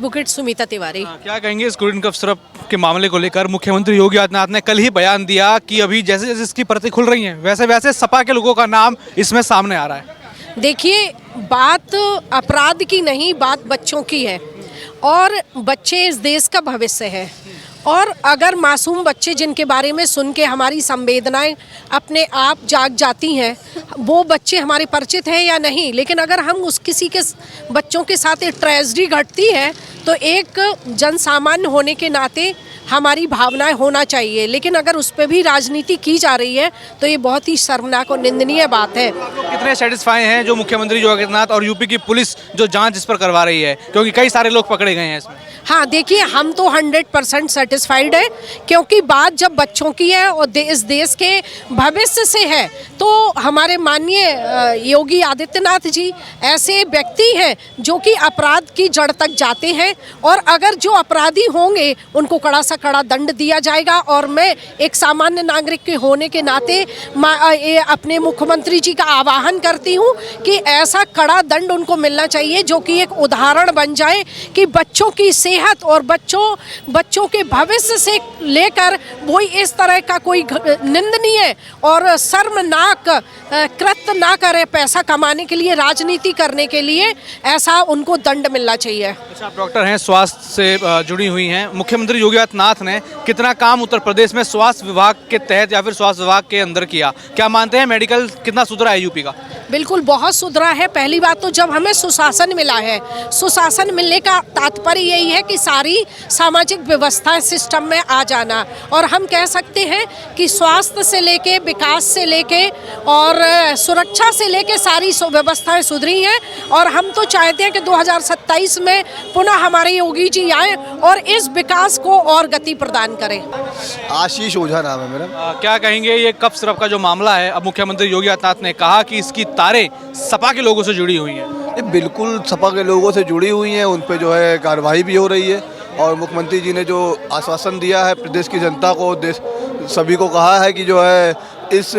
Bouquet Sumita Tiwari. क्या कहेंगे इस कोल्ड कफ सिरप के मामले को लेकर? मुख्यमंत्री योगी आदित्यनाथ ने कल ही बयान दिया कि अभी जैसे जैसे इसकी परतें खुल रही हैं वैसे वैसे सपा के लोगों का नाम इसमें सामने आ रहा है। देखिए, बात अपराध की नहीं, बात बच्चों की है और बच्चे इस देश का भविष्य है। और अगर मासूम बच्चे जिनके बारे में सुन के हमारी संवेदनाएं अपने आप जाग जाती हैं, वो बच्चे हमारे परिचित हैं या नहीं, लेकिन अगर हम उस किसी के बच्चों के साथ एक ट्रेजेडी घटती है तो एक जनसामान्य होने के नाते हमारी भावनाएं होना चाहिए। लेकिन अगर उस पर भी राजनीति की जा रही है तो ये बहुत ही शर्मनाक और निंदनीय बात है। कितने सेटिस्फाई हैं जो मुख्यमंत्री योगी आदित्यनाथ और यूपी की पुलिस जो जांच इस पर करवा रही है, क्योंकि कई सारे लोग पकड़े गए हैं इसमें? हाँ, देखिए, हम तो 100% सेटिस्फाइड है, क्योंकि बात जब बच्चों की है और इस देश के भविष्य से है तो हमारे माननीय योगी आदित्यनाथ जी ऐसे व्यक्ति हैं जो कि अपराध की जड़ तक जाते हैं और अगर जो अपराधी होंगे उनको कड़ा सा कड़ा दंड दिया जाएगा। और मैं एक सामान्य नागरिक के होने के नाते अपने मुख्यमंत्री जी का आह्वान करती हूँ कि ऐसा कड़ा दंड उनको मिलना चाहिए जो कि एक उदाहरण बन जाए कि बच्चों की सेहत और बच्चों के भविष्य से लेकर वही इस तरह का कोई निंदनीय और शर्मनाक कृत्य ना करे पैसा कमाने के लिए, राजनीति करने के लिए। ऐसा उनको दंड मिलना चाहिए। अच्छा, आप डॉक्टर हैं, स्वास्थ्य से जुड़ी हुई हैं। मुख्यमंत्री योगी आदित्यनाथ ने कितना काम उत्तर प्रदेश में स्वास्थ्य विभाग के तहत या फिर स्वास्थ्य विभाग के अंदर किया? क्या मानते हैं मेडिकल कितना सुधरा है यूपी का? बिल्कुल बहुत सुधरा है। पहली बात तो जब हमें सुशासन मिला है, सुशासन मिलने का तात्पर्य यही है कि सारी सामाजिक व्यवस्थाएं सिस्टम में आ जाना। और हम कह सकते हैं कि स्वास्थ्य से लेके विकास से लेके और सुरक्षा से लेके सारी व्यवस्थाएं सुधरी हैं। और हम तो चाहते हैं कि 2027 में पुनः हमारे योगी जी आए और इस विकास को और गति प्रदान करें। आशीष ओझा नाम है मेरा। क्या कहेंगे ये कफ सिरप का जो मामला है, अब मुख्यमंत्री योगी आदित्यनाथ ने कहा कि इसकी तारें सपा के लोगों से जुड़ी हुई हैं। ये बिल्कुल सपा के लोगों से जुड़ी हुई हैं, उन पे जो है कार्रवाई भी हो रही है। और मुख्यमंत्री जी ने जो आश्वासन दिया है प्रदेश की जनता को, सभी को कहा है कि जो है इस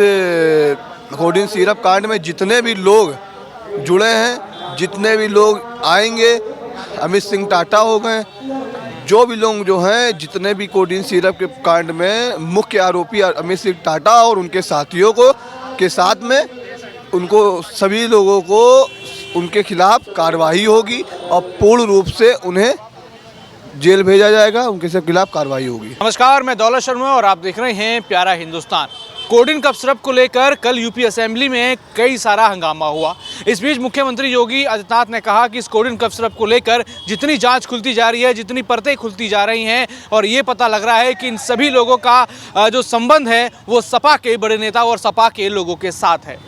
कोल्ड सिरप कांड में जितने भी लोग जुड़े हैं, जितने भी लोग आएंगे, अमित सिंह टाटा हो गए, जो भी लोग जो हैं, जितने भी कोल्ड सिरप के कांड में मुख्य आरोपी अमित सिंह टाटा और उनके साथियों को के साथ में उनको सभी लोगों को उनके खिलाफ कार्रवाई होगी और पूर्ण रूप से उन्हें जेल भेजा जाएगा, उनके सब खिलाफ कार्रवाई होगी। नमस्कार, मैं दौलत शर्मा और आप देख रहे हैं प्यारा हिंदुस्तान। कोल्ड कफ सिरप को लेकर कल यूपी असेंबली में कई सारा हंगामा हुआ। इस बीच मुख्यमंत्री योगी आदित्यनाथ ने कहा कि इस कोल्ड कफ सिरप को लेकर जितनी जांच खुलती जा रही है, जितनी परतें खुलती जा रही हैं और ये पता लग रहा है कि इन सभी लोगों का जो संबंध है वो सपा के बड़े नेता और सपा के लोगों के साथ है।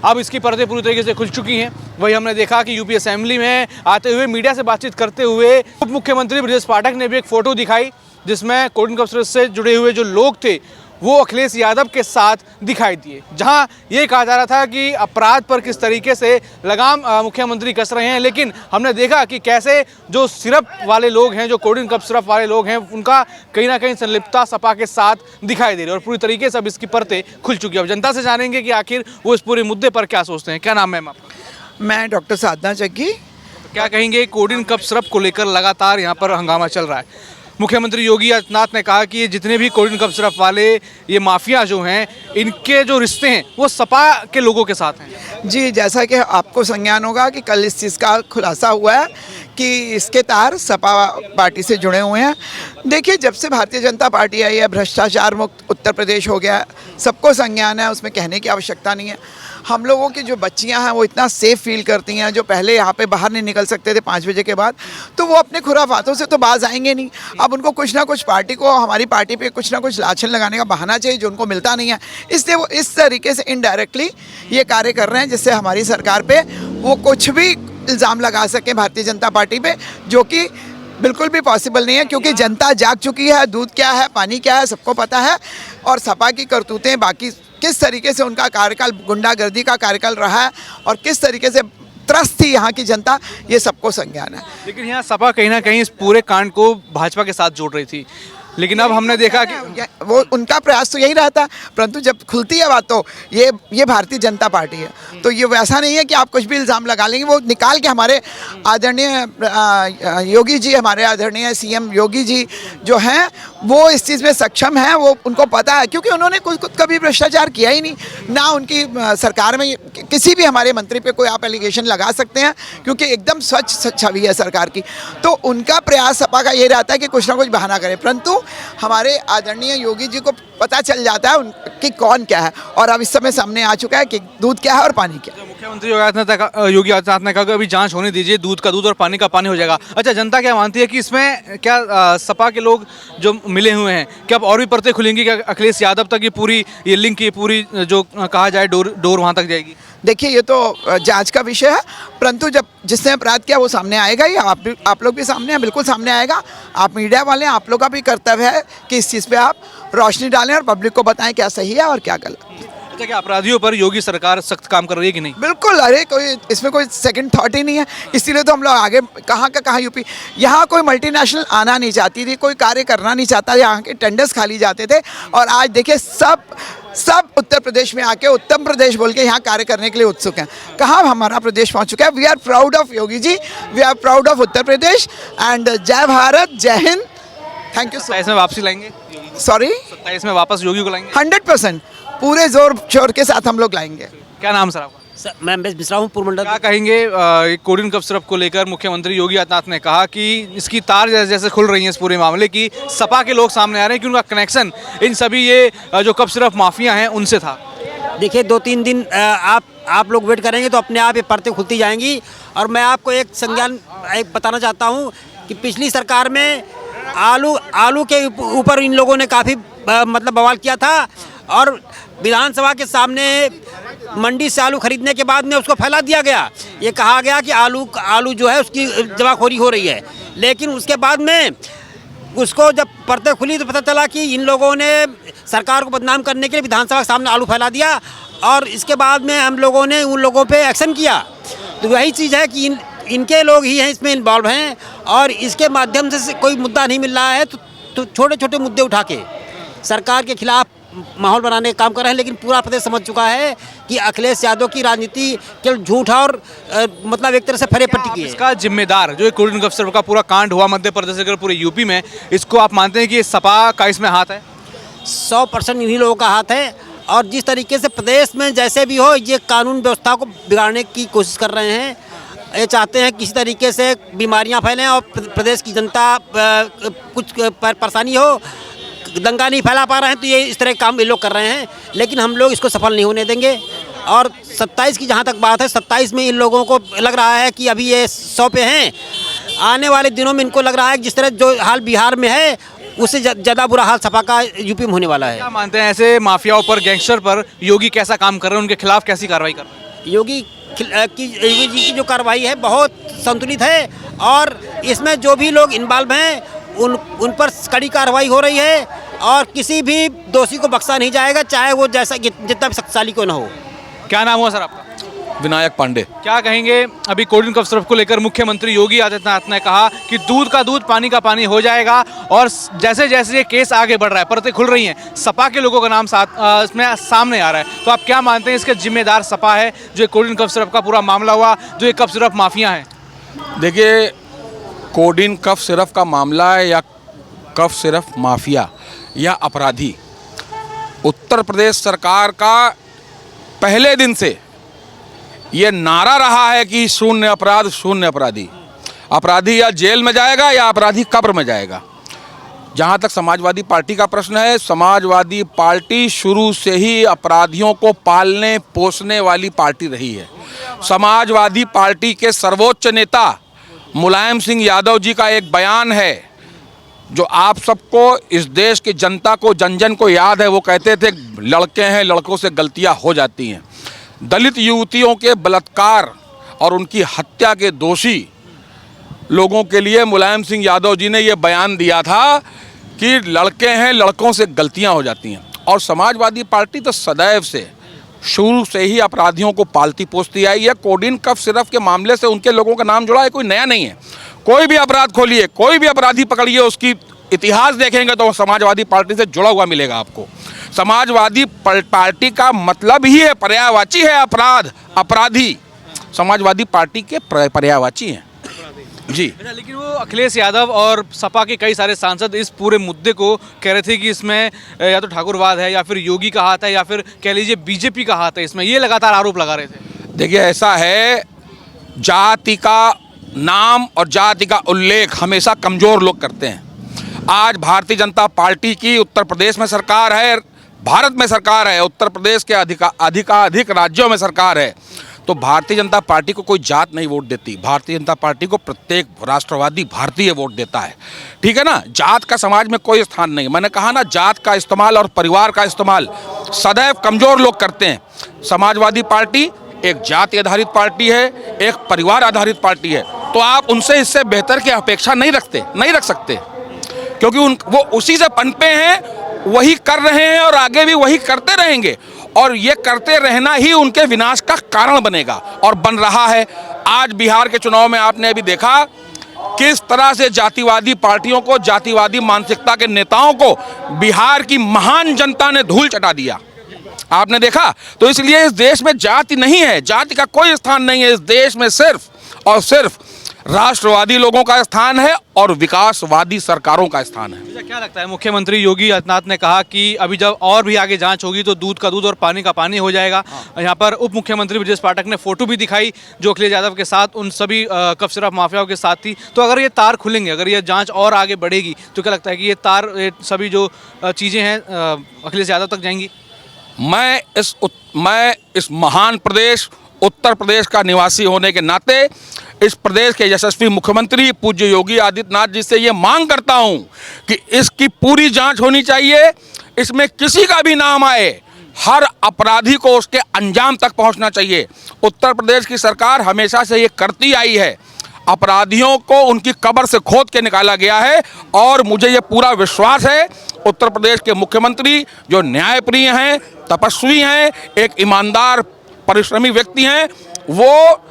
अब इसकी परतें पूरी तरीके से खुल चुकी हैं। वही हमने देखा कि यूपी असेंबली में आते हुए मीडिया से बातचीत करते हुए उप मुख्यमंत्री ब्रजेश पाठक ने भी एक फ़ोटो दिखाई जिसमें कोल्ड कफ सिरप से जुड़े हुए जो लोग थे वो अखिलेश यादव के साथ दिखाई दिए, जहां ये कहा जा रहा था कि अपराध पर किस तरीके से लगाम मुख्यमंत्री कस रहे हैं। लेकिन हमने देखा कि कैसे जो सिरप वाले लोग हैं, जो कोल्ड कफ सिरप वाले लोग हैं, उनका कहीं ना कहीं संलिप्तता सपा के साथ दिखाई दे रही है और पूरी तरीके से अब इसकी परतें खुल चुकी है। अब जनता से जानेंगे कि आखिर वो इस पूरे मुद्दे पर क्या सोचते हैं। क्या नाम है आपका? मैं डॉक्टर साधना जग्गी। क्या कहेंगे, कोल्ड कफ सिरप को लेकर लगातार यहाँ पर हंगामा चल रहा है। मुख्यमंत्री योगी आदित्यनाथ ने कहा कि ये जितने भी कोल्ड कफ सिरप वाले ये माफिया जो हैं, इनके जो रिश्ते हैं वो सपा के लोगों के साथ हैं। जी, जैसा कि आपको संज्ञान होगा कि कल इस चीज़ का खुलासा हुआ है कि इसके तार सपा पार्टी से जुड़े हुए हैं। देखिए, जब से भारतीय जनता पार्टी आई है, भ्रष्टाचार मुक्त उत्तर प्रदेश हो गया, सबको संज्ञान है, उसमें कहने की आवश्यकता नहीं है। हम लोगों की जो बच्चियां हैं वो इतना सेफ़ फील करती हैं, जो पहले यहाँ पे बाहर नहीं निकल सकते थे 5 बजे के बाद, तो वो अपने खुराफातों से तो बाज आएंगे नहीं। अब उनको कुछ ना कुछ पार्टी को, हमारी पार्टी पे कुछ ना कुछ लाछन लगाने का बहाना चाहिए जो उनको मिलता नहीं है। इसलिए वो इस तरीके से इनडायरेक्टली ये कार्य कर रहे हैं जिससे हमारी सरकार पे वो कुछ भी इल्ज़ाम लगा सकें भारतीय जनता पार्टी पे, जो कि बिल्कुल भी पॉसिबल नहीं है, क्योंकि जनता जाग चुकी है। दूध क्या है, पानी क्या है, सबको पता है। और सपा की करतूतें, बाकी किस तरीके से उनका कार्यकाल, गुंडागर्दी का कार्यकाल रहा है और किस तरीके से त्रस्त थी यहाँ की जनता, ये सबको संज्ञान है। लेकिन यहाँ सपा कहीं ना कहीं इस पूरे कांड को भाजपा के साथ जोड़ रही थी। लेकिन अब हमने देखा कि वो उनका प्रयास तो यही रहता, परंतु जब खुलती है बात तो ये भारतीय जनता पार्टी है, तो ये वैसा नहीं है कि आप कुछ भी इल्ज़ाम लगा लेंगे। वो निकाल के हमारे आदरणीय योगी जी, हमारे आदरणीय सीएम योगी जी जो हैं वो इस चीज़ में सक्षम हैं, वो उनको पता है, क्योंकि उन्होंने कभी भ्रष्टाचार किया ही नहीं ना। उनकी सरकार में किसी भी हमारे मंत्री पे कोई आप एलिगेशन लगा सकते हैं, क्योंकि एकदम स्वच्छ छवि है सरकार की। तो उनका प्रयास सपा का ये रहता है कि कुछ ना कुछ बहाना करे, परंतु हमारे आदरणीय योगी जी को पता चल जाता है कि कौन क्या है, और अब इस समय सामने आ चुका है कि दूध क्या है और पानी क्या है। मुख्यमंत्री योगी आदित्यनाथ ने कहा कि अभी जांच होने दीजिए, दूध का दूध और पानी का पानी हो जाएगा। अच्छा, जनता क्या मानती है कि इसमें क्या सपा के लोग जो मिले हुए हैं, क्या अब और भी परतें खुलेंगी? क्या अखिलेश यादव तक ये लिंक की पूरी जो कहा जाए डोर वहाँ तक जाएगी? देखिए, ये तो जांच का विषय है, परंतु जब जिसने अपराध किया वो सामने आएगा ही। आप लोग भी सामने हैं, बिल्कुल सामने आएगा। आप मीडिया वाले हैं, आप लोग का भी कर्तव्य है कि इस चीज़ पे आप रोशनी डालें और पब्लिक को बताएं क्या सही है और क्या गलत। अच्छा, क्या अपराधियों पर योगी सरकार सख्त काम कर रही है कि नहीं? बिल्कुल, अरे कोई इसमें कोई सेकंड थॉट ही नहीं है। इसीलिए तो हम लोग आगे कहाँ का कहाँ यूपी, यहाँ कोई मल्टीनेशनल आना नहीं चाहती थी, कोई कार्य करना नहीं चाहता, यहाँ के टेंडर्स खाली जाते थे, और आज देखिए सब उत्तर प्रदेश में आके उत्तम प्रदेश बोल के यहाँ कार्य करने के लिए उत्सुक हैं। कहाँ हमारा प्रदेश पहुँच चुका है। We are proud of Yogi ji, we are proud of Uttar Pradesh, and जय भारत, जय हिंद। Thank you. 27 में वापसी लाएंगे? सॉरी, 27 में वापस योगी को लाएंगे? 100% पूरे जोर शोर के साथ हम लोग लाएंगे। क्या नाम सर आपका? सर, मैं मिश्रा हूँ, पूर्व मंडल। क्या कहेंगे कोडिन कफ सिरप को लेकर मुख्यमंत्री योगी आदित्यनाथ ने कहा कि इसकी तार जैसे खुल रही है इस पूरे मामले की, सपा के लोग सामने आ रहे हैं कि उनका कनेक्शन इन सभी ये जो कफ सिरप माफिया हैं उनसे था। देखिए, 2-3 दिन आप लोग वेट करेंगे तो अपने आप ये परतें खुलती जाएंगी। और मैं आपको एक संज्ञान बताना चाहता हूँ कि पिछली सरकार में आलू के ऊपर इन लोगों ने काफ़ी मतलब बवाल किया था, और विधानसभा के सामने मंडी से आलू खरीदने के बाद में उसको फैला दिया गया। ये कहा गया कि आलू जो है उसकी जमाखोरी हो रही है, लेकिन उसके बाद में उसको जब परतें खुली तो पता चला कि इन लोगों ने सरकार को बदनाम करने के लिए विधानसभा के सामने आलू फैला दिया, और इसके बाद में हम लोगों ने उन लोगों पे एक्शन किया। तो वही चीज़ है कि इनके लोग ही हैं इसमें इन्वॉल्व हैं, और इसके माध्यम से कोई मुद्दा नहीं मिल रहा है तो छोटे छोटे मुद्दे उठा के सरकार के खिलाफ माहौल बनाने का काम कर रहे हैं। लेकिन पूरा प्रदेश समझ चुका है कि अखिलेश यादव की राजनीति केवल झूठ और मतलब एक तरह से फरे पट्टी की है। इसका जिम्मेदार जो कोडिन कफ सिरप का पूरा कांड हुआ मध्य प्रदेश से पूरे यूपी में, इसको आप मानते हैं कि सपा का इसमें हाथ है? 100% इन्हीं लोगों का हाथ है, और जिस तरीके से प्रदेश में जैसे भी हो ये कानून व्यवस्था को बिगाड़ने की कोशिश कर रहे हैं, ये चाहते हैं किसी तरीके से बीमारियां फैलें और प्रदेश की जनता कुछ परेशानी हो, दंगा नहीं फैला पा रहे हैं, तो ये इस तरह के काम ये लोग कर रहे हैं। लेकिन हम लोग इसको सफल नहीं होने देंगे। और 27 की जहाँ तक बात है, 27 में इन लोगों को लग रहा है कि अभी ये 100 पे हैं, आने वाले दिनों में इनको लग रहा है कि जिस तरह जो हाल बिहार में है उससे ज़्यादा बुरा हाल सपा का यूपी में होने वाला है। क्या मानते हैं ऐसे माफियाओं पर, गैंगस्टर पर योगी कैसा काम कर रहे हैं, उनके खिलाफ कैसी कार्रवाई कर रहे हैं? योगी जी की जो कार्रवाई है बहुत संतुलित है, और इसमें जो भी लोग इन्वॉल्व हैं उन पर कड़ी कार्रवाई हो रही है, और किसी भी दोषी को बख्शा नहीं जाएगा, चाहे वो जैसा जितना भी शक्तिशाली क्यों न हो। क्या नाम हुआ सर आपका? विनायक पांडे। क्या कहेंगे, अभी कोडिन कफ सिरप को लेकर मुख्यमंत्री योगी आदित्यनाथ ने कहा कि दूध का दूध पानी का पानी हो जाएगा, और जैसे जैसे ये केस आगे बढ़ रहा है, परतें खुल रही हैं, सपा के लोगों का नाम इसमें सामने आ रहा है, तो आप क्या मानते हैं इसके जिम्मेदार सपा है जो कोडिन कफ सिरप का पूरा मामला हुआ, जो ये कफ सिरप माफिया हैं? देखिए, कोडिन कफ सिरप का मामला है या कफ सिरप माफिया या अपराधी, उत्तर प्रदेश सरकार का पहले दिन से ये नारा रहा है कि शून्य अपराध शून्य अपराधी। अपराधी या जेल में जाएगा या अपराधी कब्र में जाएगा। जहाँ तक समाजवादी पार्टी का प्रश्न है, समाजवादी पार्टी शुरू से ही अपराधियों को पालने पोसने वाली पार्टी रही है। समाजवादी पार्टी के सर्वोच्च नेता मुलायम सिंह यादव जी का एक बयान है जो आप सबको, इस देश की जनता को, जन जन को याद है। वो कहते थे लड़के हैं, लड़कों से गलतियां हो जाती हैं। दलित युवतियों के बलात्कार और उनकी हत्या के दोषी लोगों के लिए मुलायम सिंह यादव जी ने ये बयान दिया था कि लड़के हैं, लड़कों से गलतियां हो जाती हैं। और समाजवादी पार्टी तो सदैव से, शुरू से ही अपराधियों को पालती पोसती आई है। कोडिन कफ सिरप के मामले से उनके लोगों का नाम जुड़ा है, कोई नया नहीं है। कोई भी अपराध खोलिए, कोई भी अपराधी पकड़िए, उसकी इतिहास देखेंगे तो वो समाजवादी पार्टी से जुड़ा हुआ मिलेगा आपको। समाजवादी पार्टी का मतलब ही है, पर्यायवाची है अपराध, अपराधी समाजवादी पार्टी के पर्यायवाची हैं जी। अच्छा, लेकिन वो अखिलेश यादव और सपा के कई सारे सांसद इस पूरे मुद्दे को कह रहे थे कि इसमें या तो ठाकुरवाद है या फिर योगी का हाथ है या फिर कह लीजिए बीजेपी का हाथ है इसमें, ये लगातार आरोप लगा रहे थे। देखिए ऐसा है, जाति का नाम और जाति का उल्लेख हमेशा कमज़ोर लोग करते हैं। आज भारतीय जनता पार्टी की उत्तर प्रदेश में सरकार है, भारत में सरकार है, उत्तर प्रदेश के अधिक राज्यों में सरकार है, तो भारतीय जनता पार्टी को कोई जात नहीं वोट देती। भारतीय जनता पार्टी को प्रत्येक राष्ट्रवादी भारतीय वोट देता है, ठीक है ना। जात का समाज में कोई स्थान नहीं। मैंने कहा ना, जात का इस्तेमाल और परिवार का इस्तेमाल सदैव कमज़ोर लोग करते हैं। समाजवादी पार्टी एक जाति आधारित पार्टी है, एक परिवार आधारित पार्टी है, तो आप उनसे इससे बेहतर की अपेक्षा नहीं रख सकते, क्योंकि वो उसी से पनपे हैं, वही कर रहे हैं और आगे भी वही करते रहेंगे, और ये करते रहना ही उनके विनाश का कारण बनेगा और बन रहा है। आज बिहार के चुनाव में आपने अभी देखा किस तरह से जातिवादी पार्टियों को, जातिवादी मानसिकता के नेताओं को बिहार की महान जनता ने धूल चटा दिया, आपने देखा। तो इसलिए इस देश में जाति नहीं है, जाति का कोई स्थान नहीं है। इस देश में सिर्फ और सिर्फ राष्ट्रवादी लोगों का स्थान है और विकासवादी सरकारों का स्थान है। क्या लगता है, मुख्यमंत्री योगी आदित्यनाथ ने कहा कि अभी जब और भी आगे जांच होगी तो दूध का दूध और पानी का पानी हो जाएगा। यहाँ पर उप मुख्यमंत्री ब्रजेश पाठक ने फोटो भी दिखाई जो अखिलेश यादव के साथ उन सभी कफ सिरप माफियाओं के साथ थी। तो अगर ये तार खुलेंगे, अगर ये जांच और आगे बढ़ेगी, तो क्या लगता है कि ये तार सभी जो चीज़ें हैं अखिलेश यादव तक जाएंगी? मैं इस महान प्रदेश उत्तर प्रदेश का निवासी होने के नाते इस प्रदेश के यशस्वी मुख्यमंत्री पूज्य योगी आदित्यनाथ जी से ये मांग करता हूं कि इसकी पूरी जांच होनी चाहिए। इसमें किसी का भी नाम आए, हर अपराधी को उसके अंजाम तक पहुंचना चाहिए। उत्तर प्रदेश की सरकार हमेशा से ये करती आई है, अपराधियों को उनकी कब्र से खोद के निकाला गया है, और मुझे ये पूरा विश्वास है उत्तर प्रदेश के मुख्यमंत्री जो न्यायप्रिय हैं, तपस्वी हैं, एक ईमानदार परिश्रमी व्यक्ति हैं, वो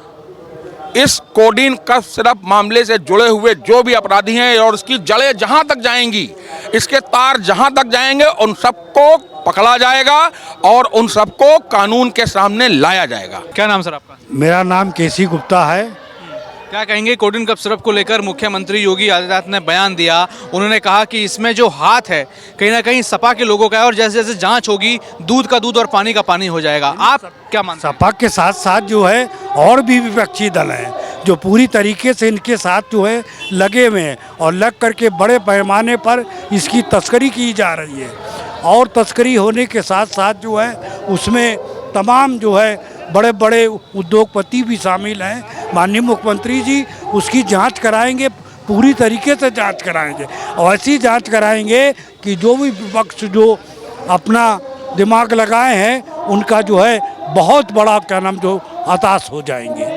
इस कोडीन कफ सिरप मामले से जुड़े हुए जो भी अपराधी हैं और इसकी जड़ें जहां तक जाएंगी, इसके तार जहां तक जाएंगे, उन सबको पकड़ा जाएगा और उन सबको कानून के सामने लाया जाएगा। क्या नाम सर आपका? मेरा नाम केसी गुप्ता है। क्या कहेंगे, कोडीन कफ सिरप को लेकर मुख्यमंत्री योगी आदित्यनाथ ने बयान दिया। उन्होंने कहा कि इसमें जो हाथ है कहीं ना कहीं सपा के लोगों का है और जैसे जैसे जांच होगी दूध का दूध और पानी का पानी हो जाएगा। आप क्या मानते हैं? सपा के साथ साथ जो है और भी विपक्षी दल हैं जो पूरी तरीके से इनके साथ जो है लगे हुए हैं और लग करके बड़े पैमाने पर इसकी तस्करी की जा रही है। और तस्करी होने के साथ साथ जो है उसमें तमाम जो है बड़े बड़े उद्योगपति भी शामिल हैं। माननीय मुख्यमंत्री जी उसकी जांच कराएंगे, पूरी तरीके से जांच कराएंगे और ऐसी जांच कराएंगे कि जो भी विपक्ष जो अपना दिमाग लगाए हैं उनका जो है बहुत बड़ा क्या नाम जो हताश हो जाएंगे।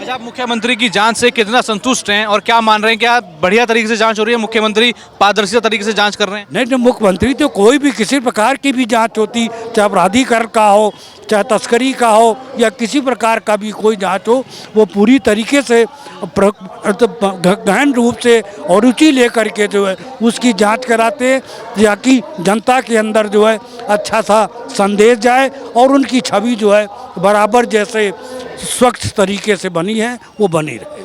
आप मुख्यमंत्री की जांच से कितना संतुष्ट हैं और क्या मान रहे हैं? क्या बढ़िया तरीके से जांच हो रही है? मुख्यमंत्री पारदर्शी तरीके से जांच कर रहे हैं? नहीं, मुख्यमंत्री तो कोई भी किसी प्रकार की भी जांच होती, चाहे अपराधीकरण का हो, चाहे तस्करी का हो या किसी प्रकार का भी कोई जांच हो, वो पूरी तरीके से गहन रूप से और रुचि लेकर के जो है उसकी जांच कराते हैं, ताकि जनता के अंदर जो है अच्छा सा संदेश जाए और उनकी छवि जो है बराबर जैसे स्वच्छ तरीके से बनी है वो बनी रहे।